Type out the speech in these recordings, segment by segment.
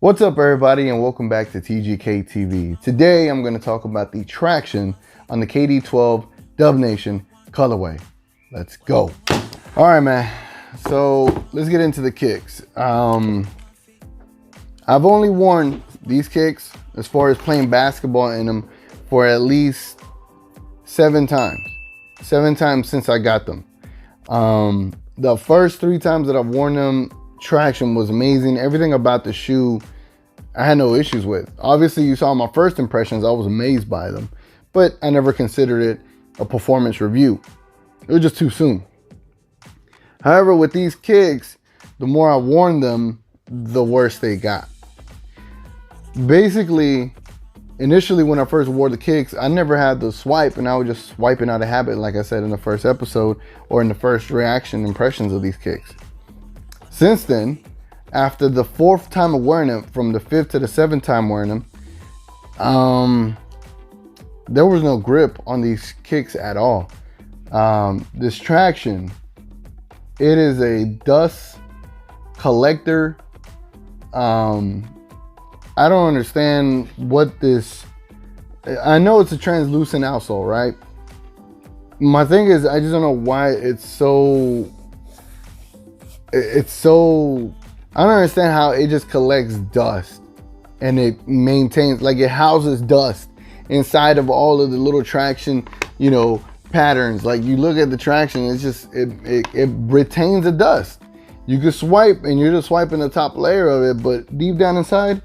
What's up, everybody, and welcome back to TGK TV. Today I'm going to talk about the traction on the KD12 Dub Nation colorway. Let's go. All right, man, so let's get into the kicks. I've only worn these kicks as far as playing basketball in them for at least 7 times since I got them. The first 3 times that I've worn them, traction was amazing. Everything about the shoe I had no issues with. Obviously, you saw my first impressions. I was amazed by them, but I never considered it a performance review. It was just too soon. However, with these kicks, the more I worn them, the worse they got. Basically, initially when I first wore the kicks, I never had the swipe, and I was just swiping out of habit, like I said in the first episode, or in the first reaction impressions of these kicks. Since then, after the 4th time of wearing them, from the 5th to the 7th time wearing them, there was no grip on these kicks at all. This traction, it is a dust collector. I don't understand what this, I know it's a translucent outsole, right? My thing is, I just don't know why it's so, I don't understand how it just collects dust and it maintains, like it houses dust inside of all of the little traction, patterns. Like you look at the traction, it's just, it retains the dust. You can swipe and you're just swiping the top layer of it, but deep down inside,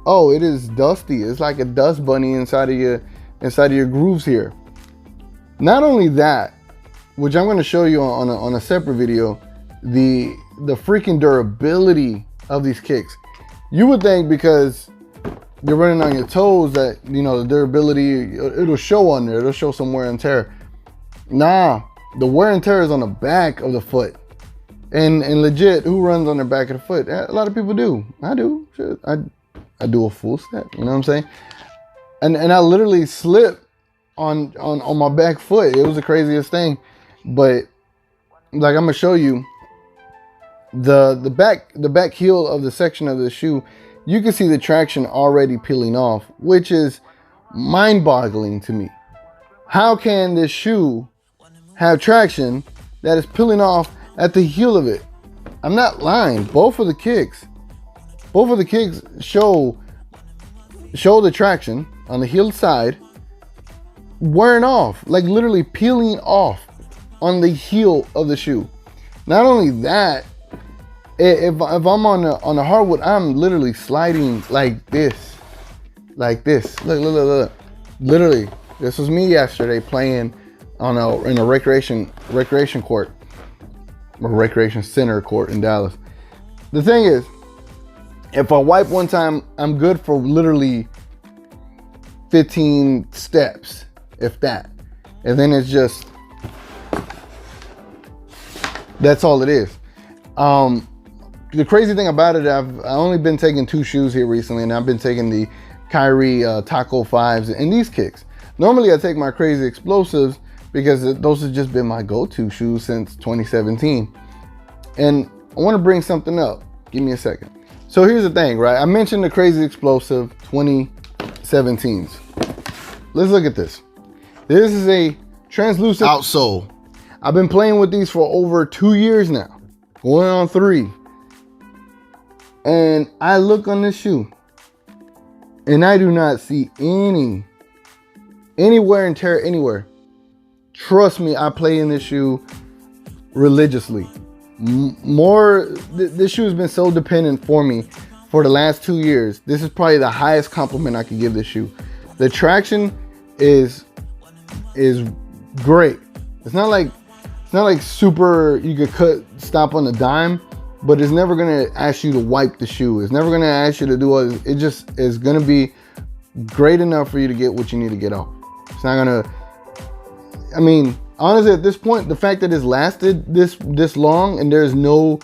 oh, it is dusty. It's like a dust bunny inside of your grooves here. Not only that, which I'm going to show you on a separate video, the freaking durability of these kicks. You would think because you're running on your toes that, the durability, it'll show on there. It'll show some wear and tear. Nah, the wear and tear is on the back of the foot. And legit, who runs on the back of the foot? A lot of people do. I do. I do a full step, you know what I'm saying? And I literally slipped on my back foot. It was the craziest thing. But like I'm gonna show you the back heel of the section of the shoe, you can see the traction already peeling off, which is mind-boggling to me. How can this shoe have traction that is peeling off at the heel of it? I'm not lying. Both of the kicks show the traction on the heel side wearing off, like literally peeling off on the heel of the shoe. Not only that, if I'm on the hardwood, I'm literally sliding like this. Look. Literally, this was me yesterday playing in a recreation court, or recreation center court in Dallas. The thing is, if I wipe one time, I'm good for literally 15 steps, if that. And then it's just, that's all it is. The crazy thing about it, I've only been taking 2 shoes here recently, and I've been taking the Kyrie Taco 5s and these kicks. Normally I take my crazy explosives because those have just been my go-to shoes since 2017. And I want to bring something up. Give me a second. So here's the thing, right? I mentioned the crazy explosive 2017s. Let's look at this. This is a translucent outsole. I've been playing with these for over 2 years now, going on 3. And I look on this shoe and I do not see any wear and tear anywhere. Trust me, I play in this shoe religiously. This shoe has been so dependent for me for the last 2 years. This is probably the highest compliment I could give this shoe. The traction is great. It's not like super, you could stop on the dime, but it's never gonna ask you to wipe the shoe. It's never gonna ask you to do all this. It just is gonna be great enough for you to get what you need to get off. It's not gonna, I mean, honestly, at this point, the fact that it's lasted this long and there's no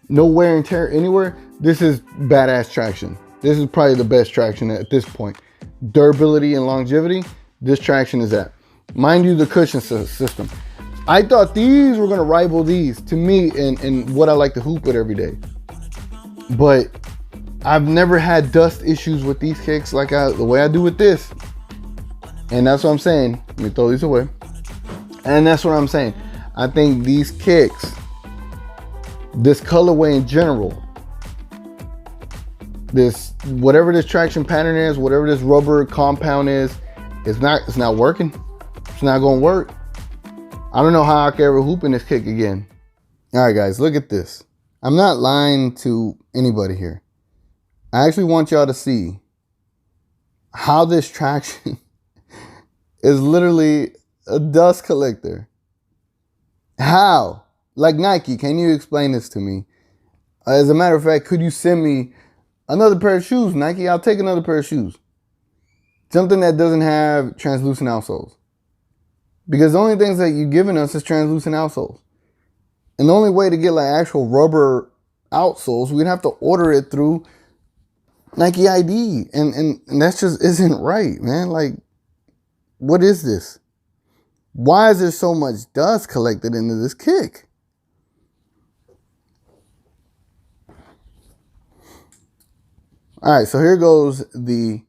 wear and tear anywhere, this is badass traction. This is probably the best traction at this point. Durability and longevity, this traction is at. Mind you, the cushion system. I thought these were gonna rival these to me and what I like to hoop with every day. But I've never had dust issues with these kicks like the way I do with this. And that's what I'm saying. Let me throw these away. And that's what I'm saying. I think these kicks, this colorway in general, this whatever this traction pattern is, whatever this rubber compound is, it's not working. It's not gonna work. I don't know how I can ever hoop in this kick again. All right, guys, look at this. I'm not lying to anybody here. I actually want y'all to see how this traction is literally a dust collector. How? Like Nike, can you explain this to me? As a matter of fact, could you send me another pair of shoes, Nike? I'll take another pair of shoes. Something that doesn't have translucent outsoles. Because the only things that you're giving us is translucent outsoles. And the only way to get like actual rubber outsoles, we'd have to order it through Nike ID. And that just isn't right, man. Like, what is this? Why is there so much dust collected into this kick? All right, so here goes the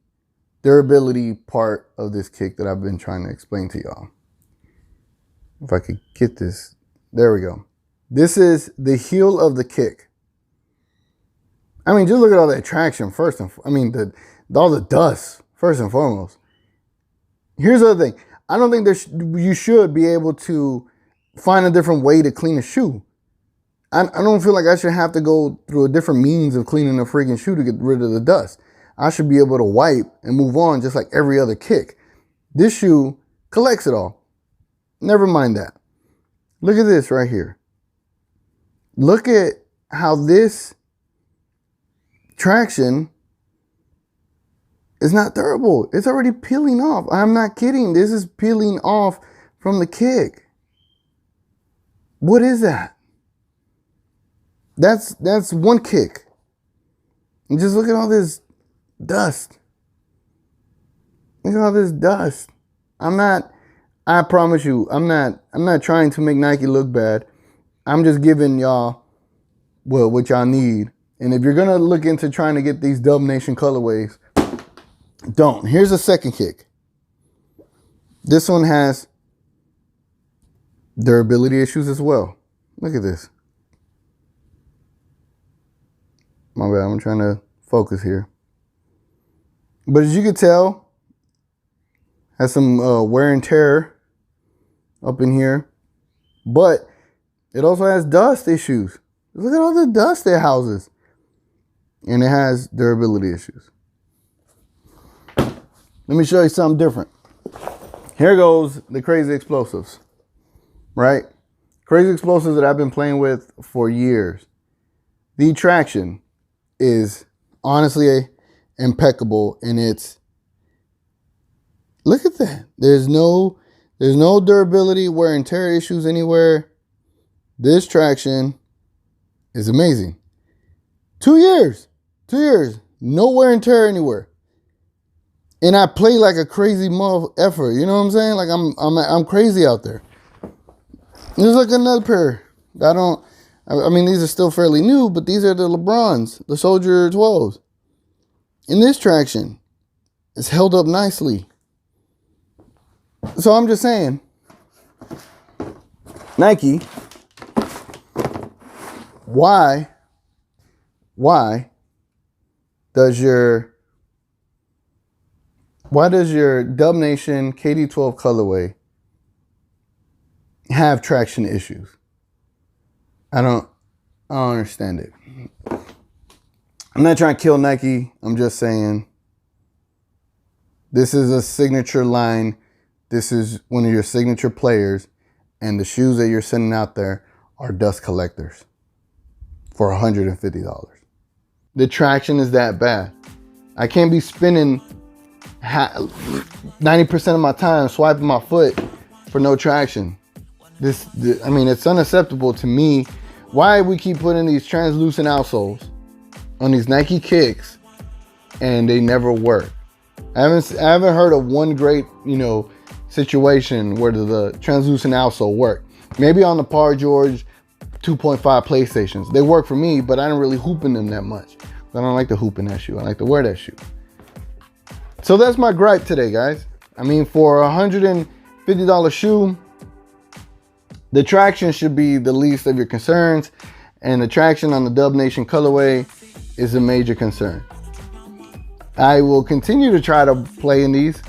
durability part of this kick that I've been trying to explain to y'all. If I could get this, there we go. This is the heel of the kick. I mean, just look at all that traction first. All the dust first and foremost. Here's the other thing. I don't think you should be able to find a different way to clean a shoe. I don't feel like I should have to go through a different means of cleaning a freaking shoe to get rid of the dust. I should be able to wipe and move on just like every other kick. This shoe collects it all. Never mind that. Look at this right here. Look at how this traction is not durable. It's already peeling off. I'm not kidding. This is peeling off from the kick. What is that? That's one kick. And just look at all this dust. Look at all this dust. I promise you, I'm not trying to make Nike look bad. I'm just giving y'all what y'all need. And if you're gonna look into trying to get these Dub Nation colorways, don't. Here's a second kick. This one has durability issues as well. Look at this. My bad, I'm trying to focus here. But as you can tell, has some wear and tear up in here. But it also has dust issues. Look at all the dust it houses. And it has durability issues. Let me show you something different. Here goes the crazy explosives, right? Crazy explosives that I've been playing with for years. The traction is honestly impeccable, and look at that. There's no durability, wear and tear issues anywhere. This traction is amazing. 2 years, no wear and tear anywhere. And I play like a crazy mother effer. You know what I'm saying? Like I'm crazy out there. There's like another pair. I mean, these are still fairly new, but these are the LeBrons, the Soldier 12s. And this traction is held up nicely. So I'm just saying, Nike, why does your Dub Nation KD12 colorway have traction issues? I don't understand it. I'm not trying to kill Nike. I'm just saying this is a signature line. This is one of your signature players, and the shoes that you're sending out there are dust collectors for $150. The traction is that bad. I can't be spending 90% of my time swiping my foot for no traction. I mean, it's unacceptable to me. Why we keep putting these translucent outsoles on these Nike kicks and they never work? I haven't heard of one great, situation where the translucent outsole worked. Maybe on the Par George 2.5 PlayStations. They work for me, but I don't really hoop in them that much. I don't like to hoop in that shoe. I like to wear that shoe. So that's my gripe today, guys. I mean, for a $150 shoe, the traction should be the least of your concerns, and the traction on the Dub Nation colorway is a major concern. I will continue to try to play in these.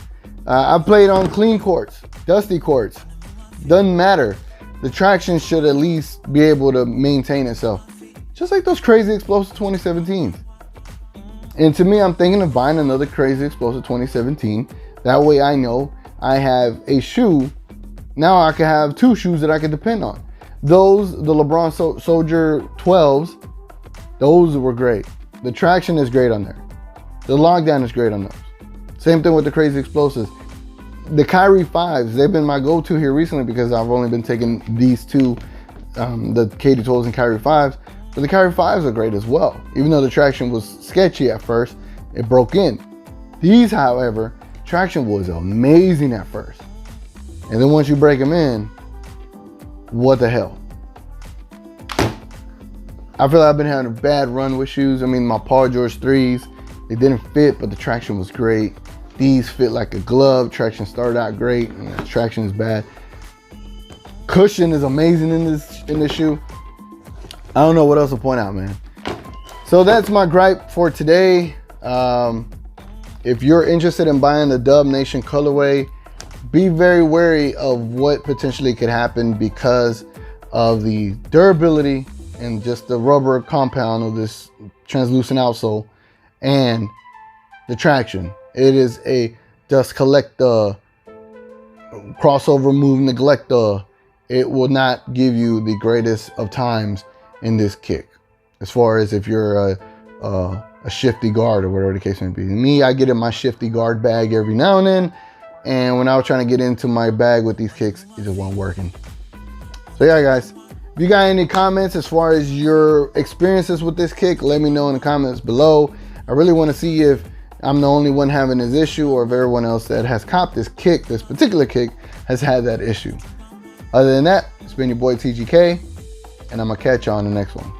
I've played on clean courts, dusty courts. Doesn't matter. The traction should at least be able to maintain itself. Just like those Crazy Explosive 2017s. And to me, I'm thinking of buying another Crazy Explosive 2017. That way I know I have a shoe. Now I can have two shoes that I can depend on. Those, the LeBron Soldier 12s, those were great. The traction is great on there. The lockdown is great on those. Same thing with the Crazy Explosives. The Kyrie 5s, they've been my go-to here recently because I've only been taking these two, the KD12s and Kyrie 5s. But the Kyrie 5s are great as well. Even though the traction was sketchy at first, it broke in. These, however, traction was amazing at first. And then once you break them in, what the hell? I feel like I've been having a bad run with shoes. I mean, my Paul George 3s, they didn't fit, but the traction was great. These fit like a glove. Traction started out great, and the traction is bad. Cushion is amazing in this shoe. I don't know what else to point out, man. So that's my gripe for today. If you're interested in buying the Dub Nation colorway, be very wary of what potentially could happen because of the durability and just the rubber compound of this translucent outsole and the traction. It is a dust collector, crossover move neglector. It will not give you the greatest of times in this kick, as far as if you're a shifty guard or whatever the case may be. Me, I get in my shifty guard bag every now and then, and when I was trying to get into my bag with these kicks, it just wasn't working. So yeah, guys, if you got any comments as far as your experiences with this kick, let me know in the comments below. I really want to see if I'm the only one having this issue or if everyone else that has copped this kick, this particular kick, has had that issue. Other than that, it's been your boy TGK, and I'm gonna catch you on the next one.